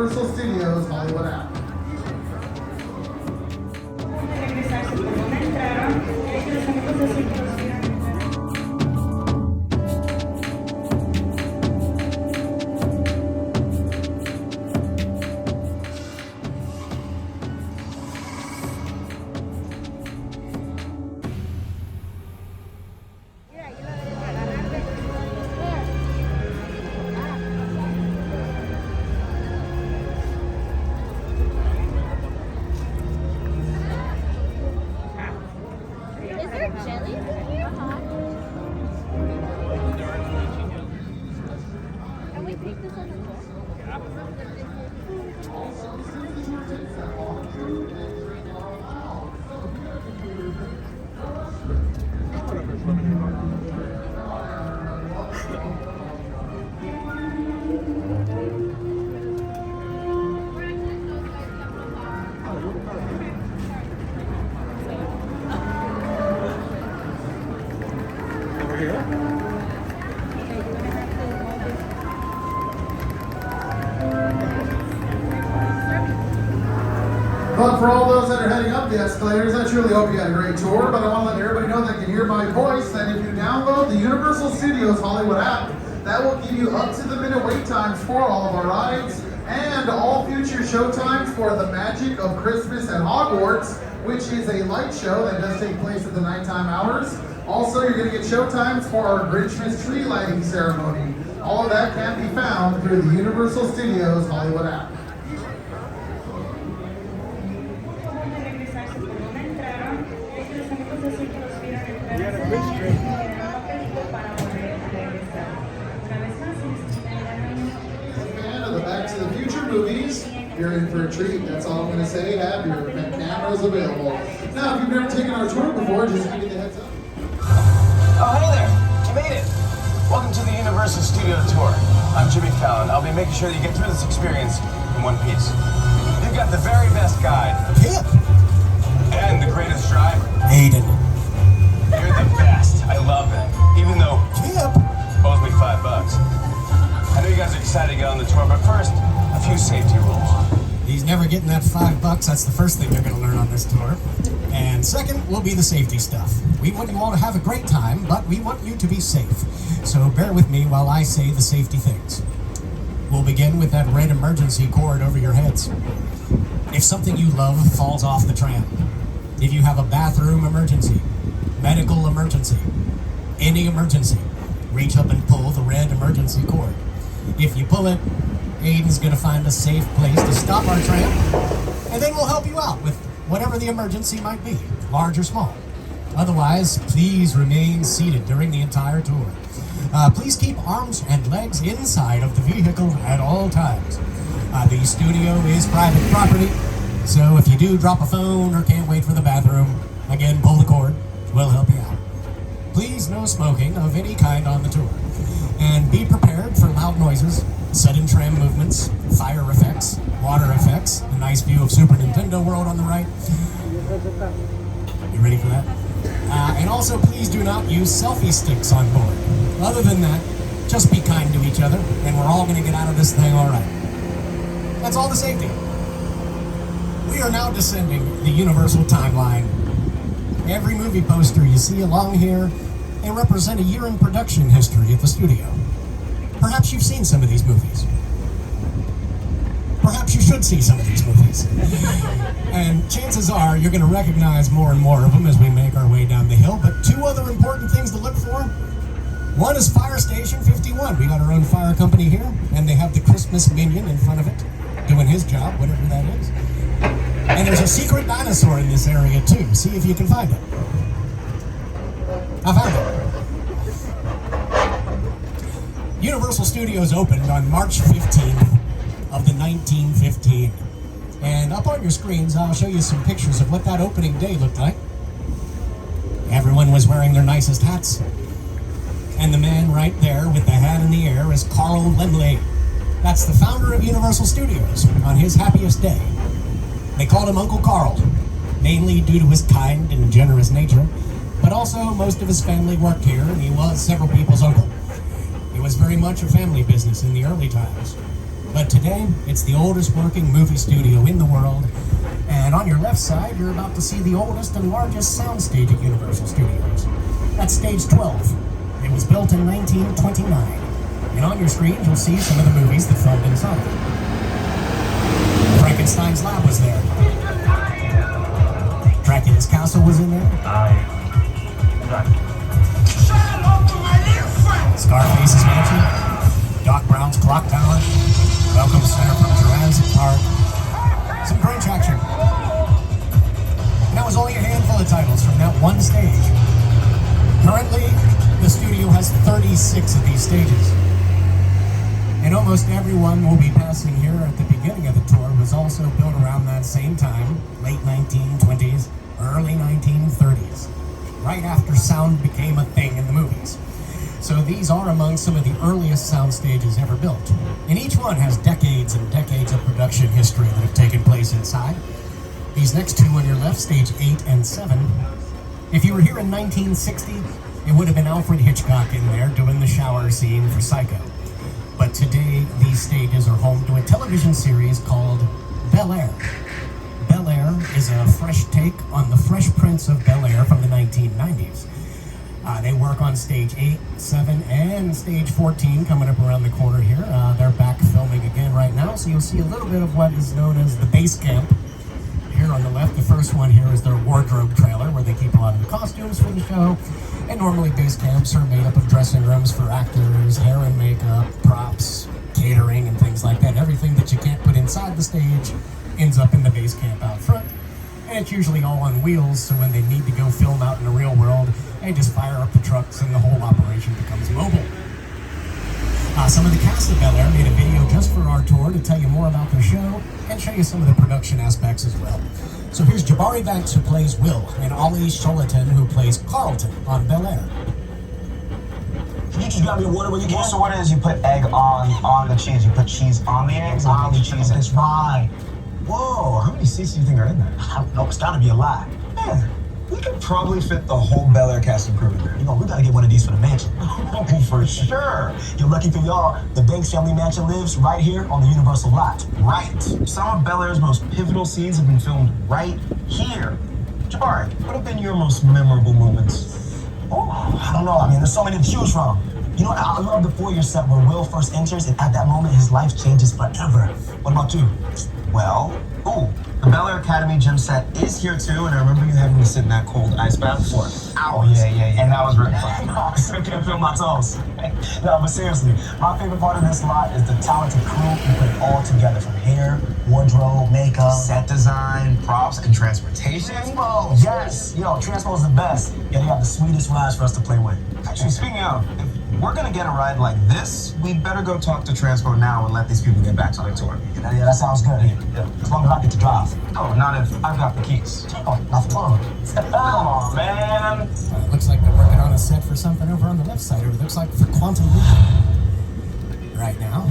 Universal Studios Hollywood app. Jelly? Can we take this on the tour? But for all those that are heading up the escalators, I truly hope you had a great tour, but I want to let everybody know that can hear my voice that if you download the Universal Studios Hollywood app, that will give you up to the minute wait times for all of our rides and all future show times for the Magic of Christmas at Hogwarts, which is a light show that does take place at the nighttime hours. Also, you're going to get show times for our Grinchmas tree lighting ceremony. All of that can be found through the Universal Studios Hollywood app. Back to the Future movies, you're in for a treat. That's all I'm going to say. Have your cameras available. Now, if you've never taken our tour before, just give me the heads up. Oh, hey there. You made it. Welcome to the Universal Studio Tour. I'm Jimmy Fallon. I'll be making sure that you get through this experience in one piece. You've got the very best guide. Pip. And the greatest driver. Aiden. You're the best. I love that. Even though Pip. owes me $5. I know you guys are excited to get on the tour, but first, a few safety rules. He's never getting that $5. That's the first thing you're going to learn on this tour. And second will be the safety stuff. We want you all to have a great time, but we want you to be safe. So bear with me while I say the safety things. We'll begin with that red emergency cord over your heads. If something you love falls off the tram, if you have a bathroom emergency, medical emergency, any emergency, reach up and pull the red emergency cord. If you pull it, Aiden's going to find a safe place to stop our tram, and then we'll help you out with whatever the emergency might be, large or small. Otherwise, please remain seated during the entire tour. Please keep arms and legs inside of the vehicle at all times. The studio is private property, so if you do drop a phone or can't wait for the bathroom, again, pull the cord. We'll help you out. Please, no smoking of any kind on the tour. And be prepared for loud noises, sudden tram movements, fire effects, water effects, a nice view of Super Nintendo World on the right. You ready for that? And also, please do not use selfie sticks on board. Other than that, just be kind to each other, and we're all going to get out of this thing all right. That's all the safety. We are now descending the Universal timeline. Every movie poster you see along here, they represent a year in production history at the studio. Perhaps you've seen some of these movies. Perhaps you should see some of these movies. And chances are you're going to recognize more and more of them as we make our way down the hill. But two other important things to look for. One is Fire Station 51. We got our own fire company here, and they have the Christmas minion in front of it, doing his job, whatever that is. And there's a secret dinosaur in this area too. See if you can find it. I found it. Universal Studios opened on March 15th of the 1915. And up on your screens, I'll show you some pictures of what that opening day looked like. Everyone was wearing their nicest hats. And the man right there with the hat in the air is Carl Laemmle. That's the founder of Universal Studios on his happiest day. They called him Uncle Carl, mainly due to his kind and generous nature, but also most of his family worked here, and he was several people's uncle. It was very much a family business in the early times. But today, it's the oldest working movie studio in the world. And on your left side, you're about to see the oldest and largest soundstage at Universal Studios. That's stage 12. It was built in 1929. And on your screen, you'll see some of the movies that filmed inside. Frankenstein's lab was there. Dracula's castle was in there. Scarface's mansion. Doc Brown's clock tower. Welcome Center from Jurassic Park. Some French action. And that was only a handful of titles from that one stage. Currently, the studio has 36 of these stages. And almost everyone we'll be passing here at the beginning of the tour was also built around that same time, late 1920s, early 1930s, right after sound became a thing in the movies. So these are among some of the earliest sound stages ever built. And each one has decades and decades of production history that have taken place inside. These next two on your left, stage 8 and 7. If you were here in 1960, it would have been Alfred Hitchcock in there doing the shower scene for Psycho. But today, these stages are home to a television series called Bel-Air. Bel-Air is a fresh take on the Fresh Prince of Bel-Air from the 1990s. They work on stage 8, 7, and stage 14 coming up around the corner here. They're back filming again right now, so you'll see a little bit of what is known as the base camp. Here on the left, the first one here is their wardrobe trailer, where they keep a lot of the costumes for the show. And normally base camps are made up of dressing rooms for actors, hair and makeup, props, catering, and things like that. Everything that you can't put inside the stage ends up in the base camp out front. And it's usually all on wheels, so when they need to go film out in the real world, they just fire up the trucks and the whole operation becomes mobile. Some of the cast of Bel-Air made a video just for our tour to tell you more about their show and show you some of the production aspects as well. So here's Jabari Banks, who plays Will, and Ollie Sholaton, who plays Carlton on Bel-Air. You just got me water when you can. So what it is, you put egg on the cheese. You put cheese on the eggs, on the cheese. That's right. Whoa, how many seats do you think are in there? I don't know, it's gotta be a lot. Man, we could probably fit the whole Bel-Air cast and crew in there. You know, we gotta get one of these for the mansion. For sure. You're lucky for y'all, the Banks family mansion lives right here on the Universal lot. Right. Some of Bel-Air's most pivotal scenes have been filmed right here. Jabari, what have been your most memorable moments? Oh, I don't know. I mean, there's so many to choose from. You know, I love the foyer set where Will first enters, and at that moment, his life changes forever. What about you? Well, the Bel-Air Academy gym set is here too, and I remember you having me sit in that cold ice bath for hours. Yeah. And that was really fun. I still can't feel my toes. No, but seriously, my favorite part of this lot is the talented crew who put it all together, from hair, wardrobe, makeup, set design, props, and transportation. Transpo, yes. Yo, Transpo is the best. Yeah, they have the sweetest rides for us to play with. Actually, speaking of, if we're gonna get a ride like this, we better go talk to Transpo now and let these people get back to their tour. Yeah, that sounds good. Yeah. As long as I get to drive. Oh, not if I've got the keys. Oh, not for long. Come on, man. It looks like they're working on a set for something over on the left side. It looks like for Quantum Leap right now.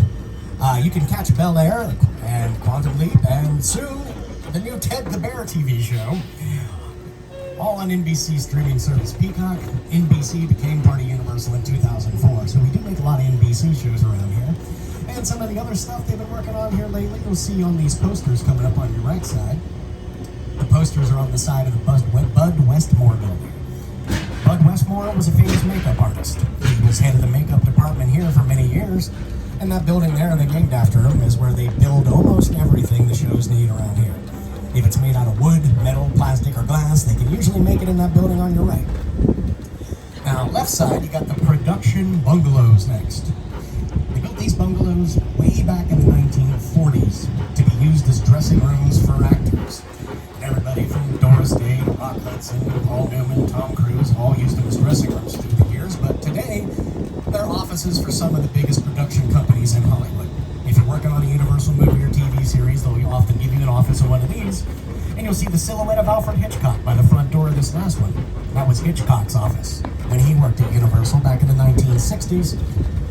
You can catch Bel-Air and Quantum Leap, and soon the new Ted the Bear TV show. All on NBC streaming service Peacock. NBC became part of Universal in 2004, so we do make a lot of NBC shows around here. And some of the other stuff they've been working on here lately, you'll see on these posters coming up on your right side. The posters are on the side of the Bud Westmore building. Bud Westmore was a famous makeup artist. He was head of the makeup department here for many years, and that building there, they named after him, is where they build almost everything the shows need around here. If it's made out of wood, metal, plastic, or glass, they can usually make it in that building on your right. Now, left side, you got the production bungalows next. They built these bungalows way back in the 1940s to be used as dressing rooms for actors. And everybody from Doris Day to Rock Hudson, Paul Newman, Tom Cruise, all used them as dressing rooms through the years. But today, they're offices for some of the biggest production companies in Hollywood. If you're working on a Universal movie or TV series, they'll often give you an office in one of these, and you'll see the silhouette of Alfred Hitchcock by the front door of this last one. That was Hitchcock's office when he worked at Universal back in the 1960s,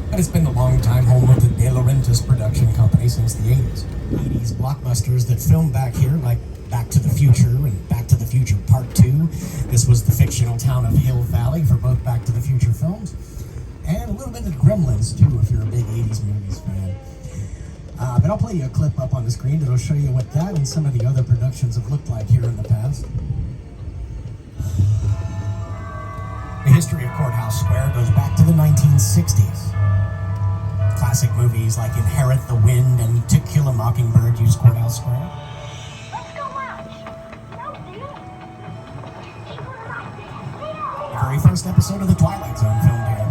but it's been the long-time home of the De Laurentiis production company since the 80s. 80s blockbusters that filmed back here, like Back to the Future and Back to the Future Part 2. This was the fictional town of Hill Valley for both Back to the Future films, and a little bit of Gremlins, too, if you're a big 80s movies fan. But I'll play you a clip up on the screen that'll show you what that and some of the other productions have looked like here in the past. The history of Courthouse Square goes back to the 1960s. Classic movies like Inherit the Wind and To Kill a Mockingbird use Courthouse Square. Let's go watch. No, dear. The very first episode of The Twilight Zone filmed here.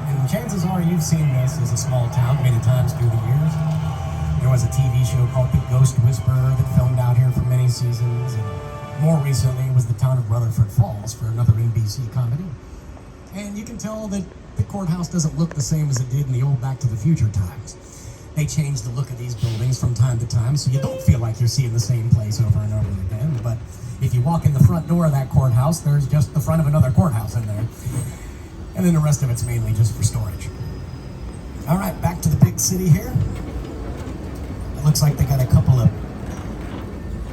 And chances are you've seen this as a small town many times through the years. There was a TV show called The Ghost Whisperer that filmed out here for many seasons, and more recently it was the town of Rutherford Falls for another NBC comedy. And you can tell that the courthouse doesn't look the same as it did in the old Back to the Future times. They changed the look of these buildings from time to time, so you don't feel like you're seeing the same place over and over again. But if you walk in the front door of that courthouse, there's just the front of another courthouse in there. And then the rest of it's mainly just for storage. All right, back to the big city here. It looks like they got a couple of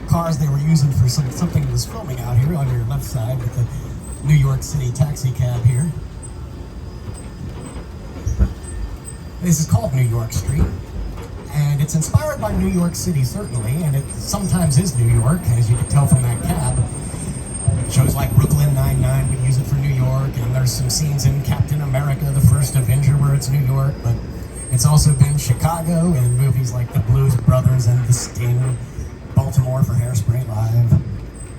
cars they were using for something that was filming out here on your left side with the New York City taxi cab here. This is called New York Street, and it's inspired by New York City, certainly, and it sometimes is New York, as you can tell from that cab. Shows like Brooklyn Nine-Nine would use it for New York, and there's some scenes in Captain America, the First Avenger, where it's New York, but it's also been Chicago in movies like The Blues Brothers and The Sting, Baltimore for Hairspray Live,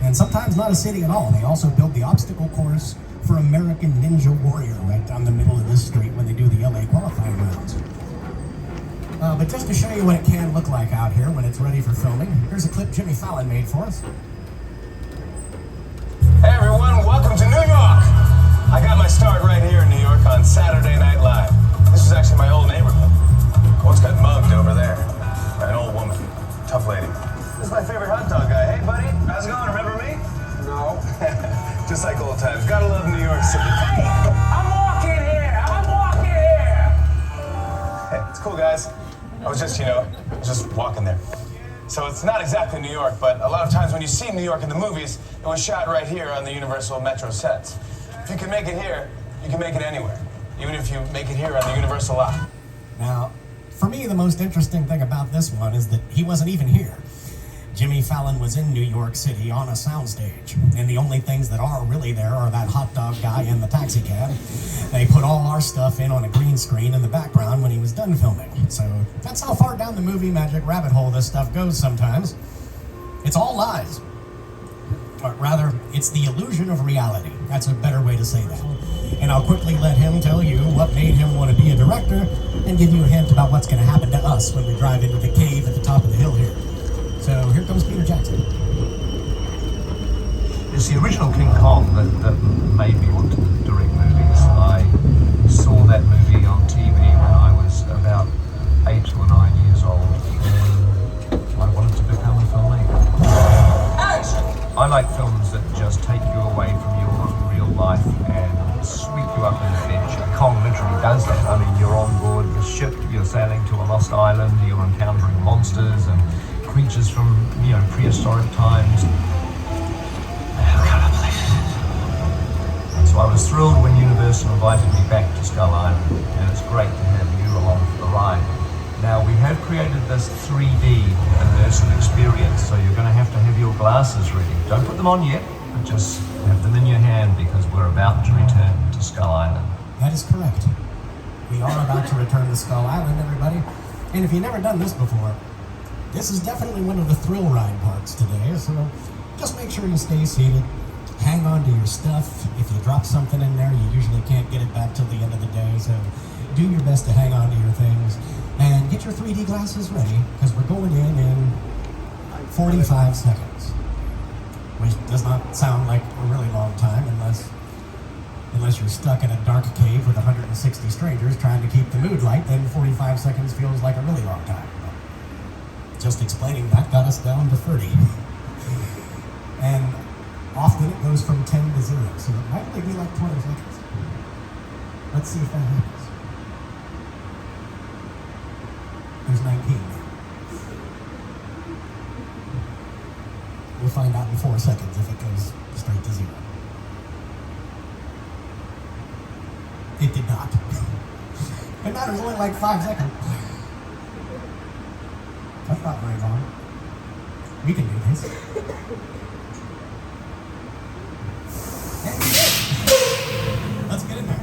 and sometimes not a city at all. They also build the obstacle course for American Ninja Warrior right down the middle of this street when they do the LA qualifying rounds. But just to show you what it can look like out here when it's ready for filming, here's a clip Jimmy Fallon made for us. Hey everyone, welcome to New York! I got my start right here in New York on Saturday Night Live. This is actually my old neighborhood. Once got mugged over there by an old woman. Tough lady. This is my favorite hot dog guy. Hey buddy, how's it going? Remember me? No. Just like old times. Gotta love New York City. Hey, I'm walking here! Hey, it's cool guys. I was just walking there. So it's not exactly New York, but a lot of times when you see New York in the movies, it was shot right here on the Universal Metro sets. If you can make it here, you can make it anywhere. Even if you make it here on the Universal lot. Now, for me, the most interesting thing about this one is that he wasn't even here. Jimmy Fallon was in New York City on a soundstage, and the only things that are really there are that hot dog guy and the taxi cab. They put all our stuff in on a green screen in the background when he was done filming. So that's how far down the movie magic rabbit hole this stuff goes sometimes. It's all lies. Or rather, it's the illusion of reality. That's a better way to say that. And I'll quickly let him tell you what made him want to be a director and give you a hint about what's going to happen to us when we drive into the cave at the top of the hill here. So here comes Peter Jackson. It's the original King Kong that made me want to direct movies. I saw that movie on TV when I was about 8 or 9 years old, and I wanted to become a filmmaker. I like films that just take you away from your real life and sweep you up an adventure. Kong literally does that. I mean, you're on board the ship, you're sailing to a lost island, you're encountering monsters and creatures from, prehistoric times. How can I believe it? So I was thrilled when Universal invited me back to Skull Island, and it's great to have you along for the ride. Now, we have created this 3D immersive experience, so you're going to have your glasses ready. Don't put them on yet, but just have them in your hand because we're about to return to Skull Island. That is correct. We are about to return to Skull Island, everybody. And if you've never done this before, this is definitely one of the thrill ride parts today, so just make sure you stay seated, hang on to your stuff. If you drop something in there, you usually can't get it back till the end of the day, so do your best to hang on to your things. And get your 3D glasses ready, because we're going in 45 seconds, which does not sound like a really long time unless you're stuck in a dark cave with 160 strangers trying to keep the mood light. Then 45 seconds feels like a really long time. Just explaining that got us down to 30. And often it goes from 10 to 0, so it might only be like 20 seconds. Let's see if that happens. There's 19 now. We'll find out in 4 seconds if it goes straight to 0. It did not. It matters only like 5 seconds. That's not very long. We can do this. And we did. Let's get in there.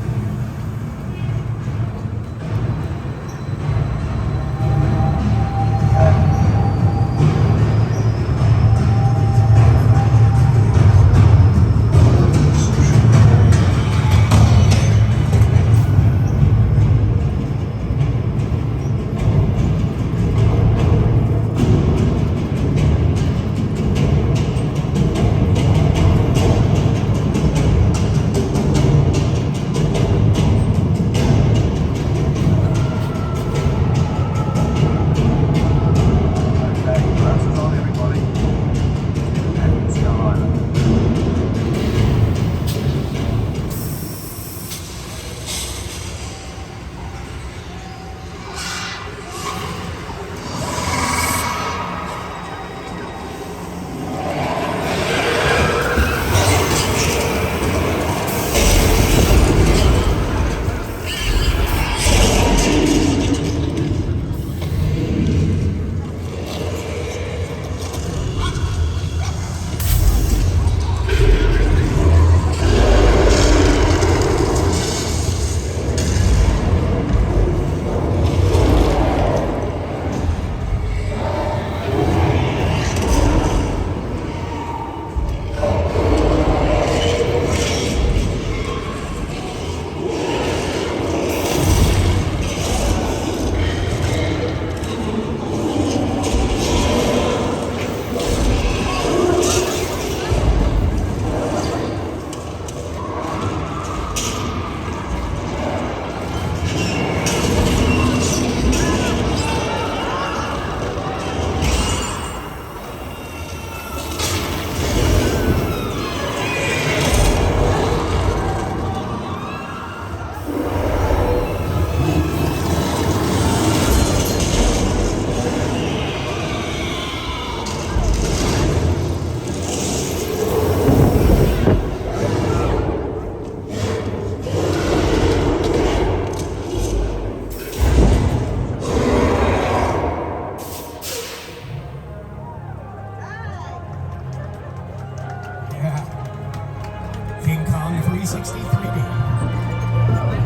King Kong 360 3D.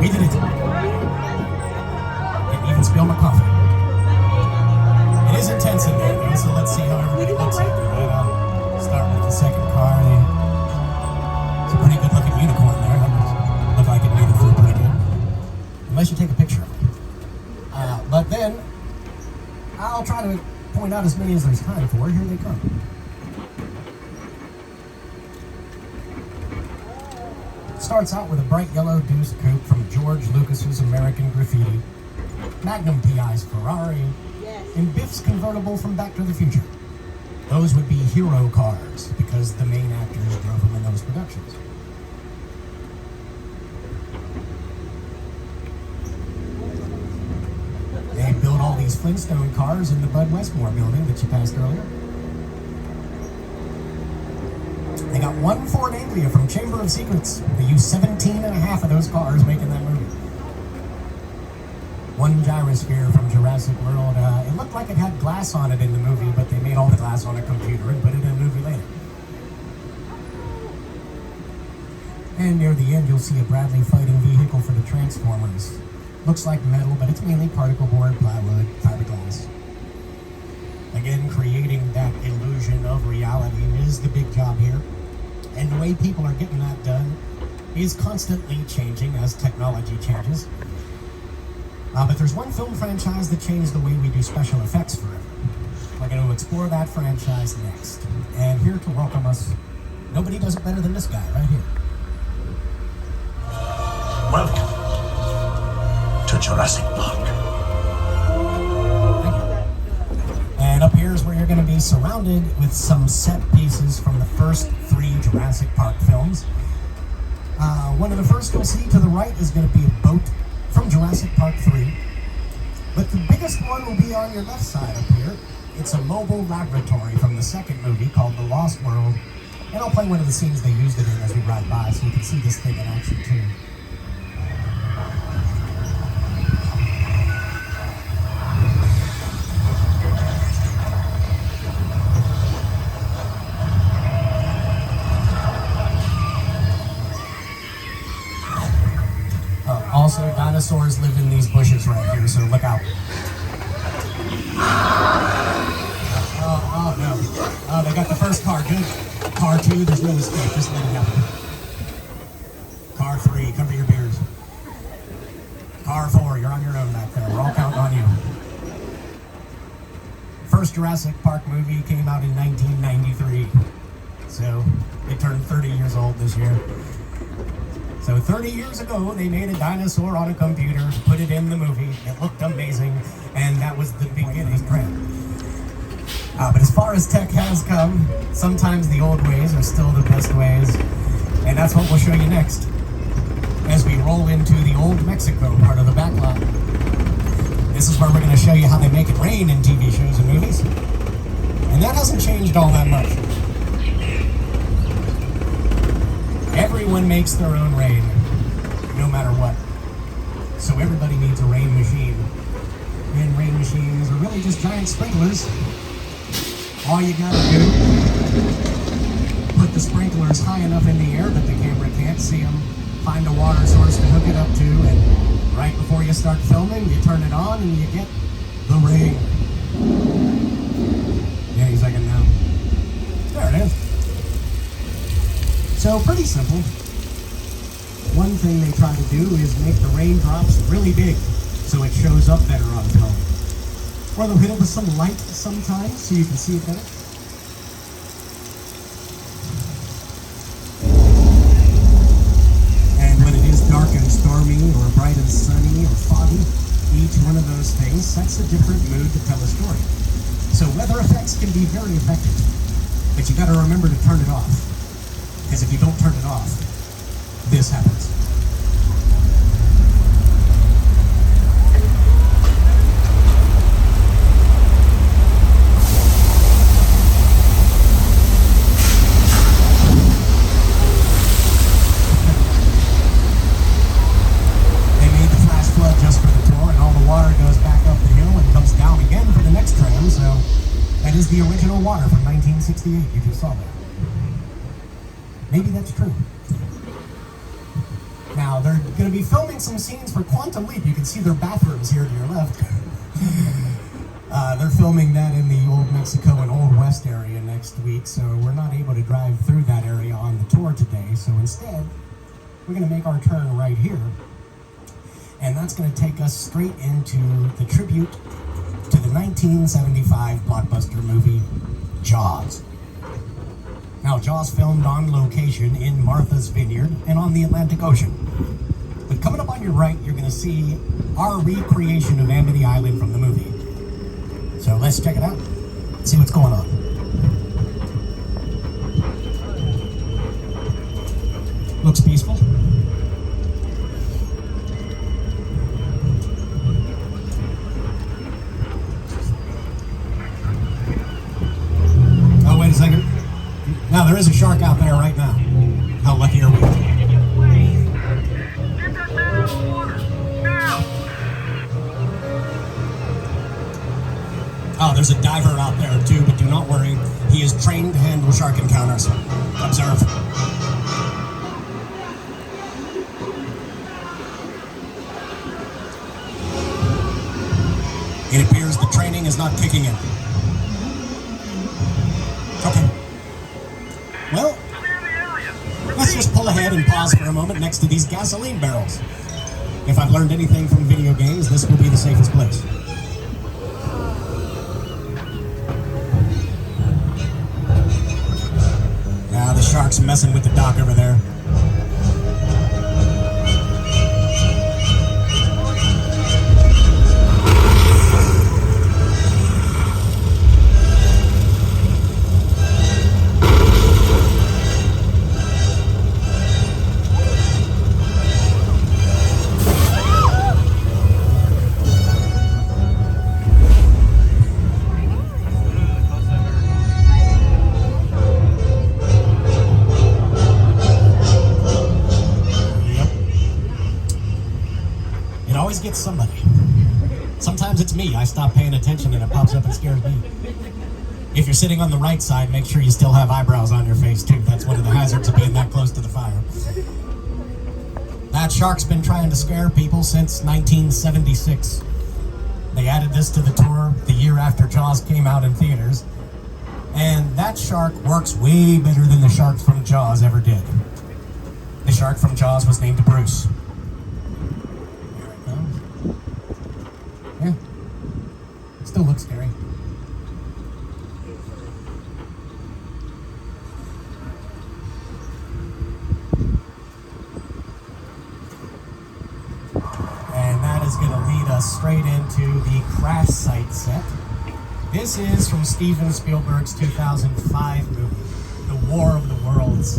We did it. Didn't even spill my coffee. It is intense in there though, so let's see how everybody looks after that. I'll start with the second car. It's a pretty good looking unicorn there. That would look like it made it through pretty good. Unless you take a picture of it. But then, I'll try to point out as many as there's time for. Here they come. Starts out with a bright yellow Deuce Coupe from George Lucas's American Graffiti, Magnum PI's Ferrari, and Biff's convertible from Back to the Future. Those would be hero cars because the main actors drove them in those productions. They built all these Flintstone cars in the Bud Westmore building that you passed earlier. They got one Ford Anglia from Chamber of Secrets. They used 17 and a half of those cars making that movie. One gyrosphere from Jurassic World. It looked like it had glass on it in the movie, but they made all the glass on a computer and put it in a movie later. And near the end, you'll see a Bradley fighting vehicle for the Transformers. Looks like metal, but it's mainly particle board, plywood, fiberglass. Again, creating that illusion of reality is the big job here. And the way people are getting that done is constantly changing as technology changes. But there's one film franchise that changed the way we do special effects forever. We're going to explore that franchise next. And here to welcome us, nobody does it better than this guy right here. Welcome to Jurassic Park. And up here is where you're going to be surrounded with some set pieces from the first 3 Jurassic Park films. One of the first you'll see to the right is going to be a boat from Jurassic Park 3. But the biggest one will be on your left side up here. It's a mobile laboratory from the second movie called The Lost World. And I'll play one of the scenes they used it in as we ride by so you can see this thing in action too. Also, dinosaurs live in these bushes right here, so look out. Oh no. Oh, they got the first car. Good. Car 2, there's no escape. Just let it happen. Car 3, cover your beers. Car 4, you're on your own back there. We're all counting on you. First Jurassic Park movie came out in 1993. So, it turned 30 years old this year. So 30 years ago, they made a dinosaur on a computer, put it in the movie. It looked amazing, and that was the beginning. But as far as tech has come, sometimes the old ways are still the best ways, and that's what we'll show you next as we roll into the old Mexico part of the backlot. This is where we're going to show you how they make it rain in TV shows and movies, and that hasn't changed all that much. Everyone makes their own rain, no matter what. So everybody needs a rain machine. And rain machines are really just giant sprinklers. All you gotta do, put the sprinklers high enough in the air that the camera can't see them, find a water source to hook it up to, and right before you start filming, you turn it on and you get the rain. Any second now. There it is. So pretty simple. One thing they try to do is make the raindrops really big so it shows up better on film. Or they'll hit it with some light sometimes so you can see it better. And when it is dark and stormy or bright and sunny or foggy, each one of those things sets a different mood to tell a story. So weather effects can be very effective, but you gotta remember to turn it off. Because if you don't turn it off, this happens. They made the flash flood just for the tour, and all the water goes back up the hill and comes down again for the next tram, so that is the original water from 1968. You just saw that. Maybe that's true. Now, they're going to be filming some scenes for Quantum Leap. You can see their bathrooms here to your left. They're filming that in the Old Mexico and Old West area next week, so we're not able to drive through that area on the tour today. So instead, we're going to make our turn right here. And that's going to take us straight into the tribute to the 1975 blockbuster movie, Jaws. Now, Jaws filmed on location in Martha's Vineyard and on the Atlantic Ocean. But coming up on your right, you're going to see our recreation of Amity Island from the movie. So let's check it out, see what's going on. Looks peaceful. Oh, wait a second. Now, there is a shark out there right now. How lucky are we? Get that man out of the water! Now! Oh, there's a diver out there too, but do not worry. He is trained to handle shark encounters. Observe. It appears the training is not kicking in. Okay. Well, let's just pull ahead and pause for a moment next to these gasoline barrels. If I've learned anything from video games, this will be the safest place. Now the shark's messing with the dock over there. Gets somebody. Sometimes it's me. I stop paying attention and it pops up and scares me. If you're sitting on the right side, make sure you still have eyebrows on your face too. That's one of the hazards of being that close to the fire. That shark's been trying to scare people since 1976. They added this to the tour the year after Jaws came out in theaters. And that shark works way better than the shark from Jaws ever did. The shark from Jaws was named Bruce. Here it comes. Yeah. Still looks scary. And that is going to lead us straight into the crash site set. This is from Steven Spielberg's 2005 movie, The War of the Worlds.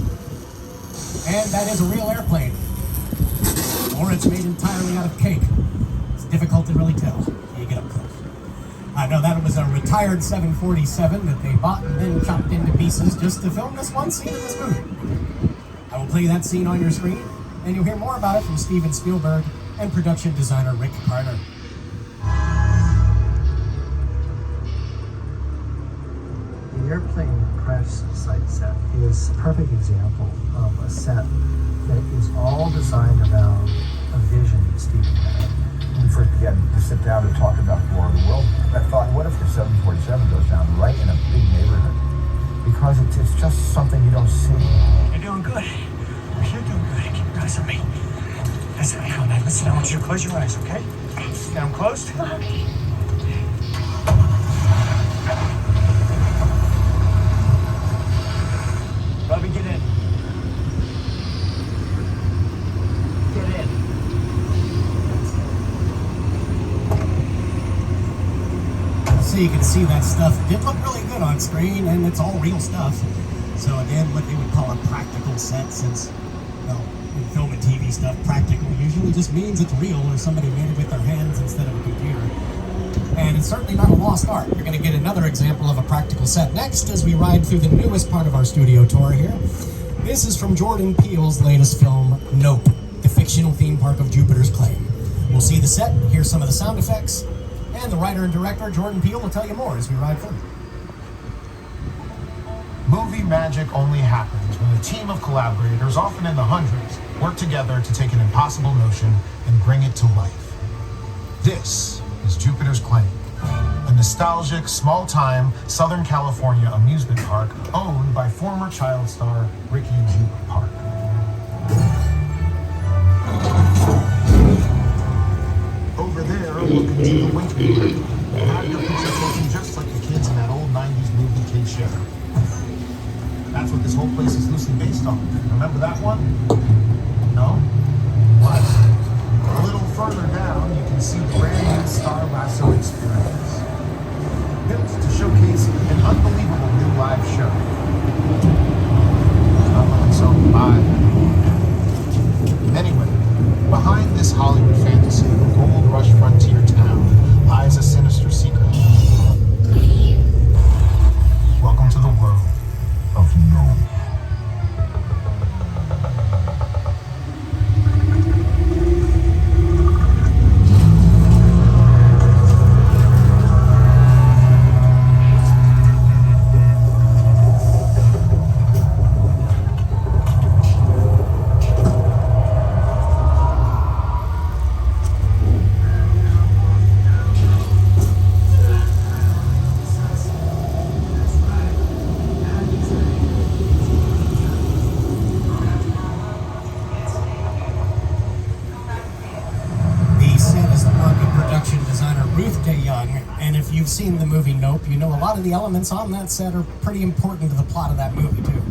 And that is a real airplane. Or it's made entirely out of cake. It's difficult to really tell when you get up close. No, that was a retired 747 that they bought and then chopped into pieces just to film this one scene in this movie. I will play that scene on your screen, and you'll hear more about it from Steven Spielberg and production designer Rick Carter. The airplane crash site set is a perfect example of a set that is all designed around a vision that Steven had. When we first began to sit down and talk about War of the World, I thought, what if the 747 goes down right in a big neighborhood? Because it's just something you don't see. You're doing good. You're doing good. Keep your eyes on me. Listen, listen, I want you to close your eyes, okay? Get them closed. Bubby, get in. Get in. So you can see that stuff did look really good on screen, and it's all real stuff. So again, what they would call a practical set, since, well, in film and TV stuff, practical usually just means it's real or somebody made it with their hands instead of a computer. And it's certainly not a lost art. You're going to get another example of a practical set next as we ride through the newest part of our studio tour here. This is from Jordan Peele's latest film, Nope, the fictional theme park of Jupiter's Claim. We'll see the set, hear some of the sound effects, and the writer and director, Jordan Peele, will tell you more as we ride further. Movie magic only happens when a team of collaborators, often in the hundreds, work together to take an impossible notion and bring it to life. This is Jupiter's Claim, a nostalgic, small-time Southern California amusement park owned by former child star Ricky Jupe Park. Over there, look into the waiting room. Have your picture taken just like the kids in that old 90s movie Kid Share. That's what this whole place is loosely based on. Remember that one? No? What? A little further down, you can see the brand new Star Lasso Experience. Built to showcase an unbelievable new live show. Not looking so live. Anyway, behind this Hollywood fantasy of a gold rush frontier town lies a sinister secret. Welcome to the world of no. And if you've seen the movie Nope, you know a lot of the elements on that set are pretty important to the plot of that movie, too.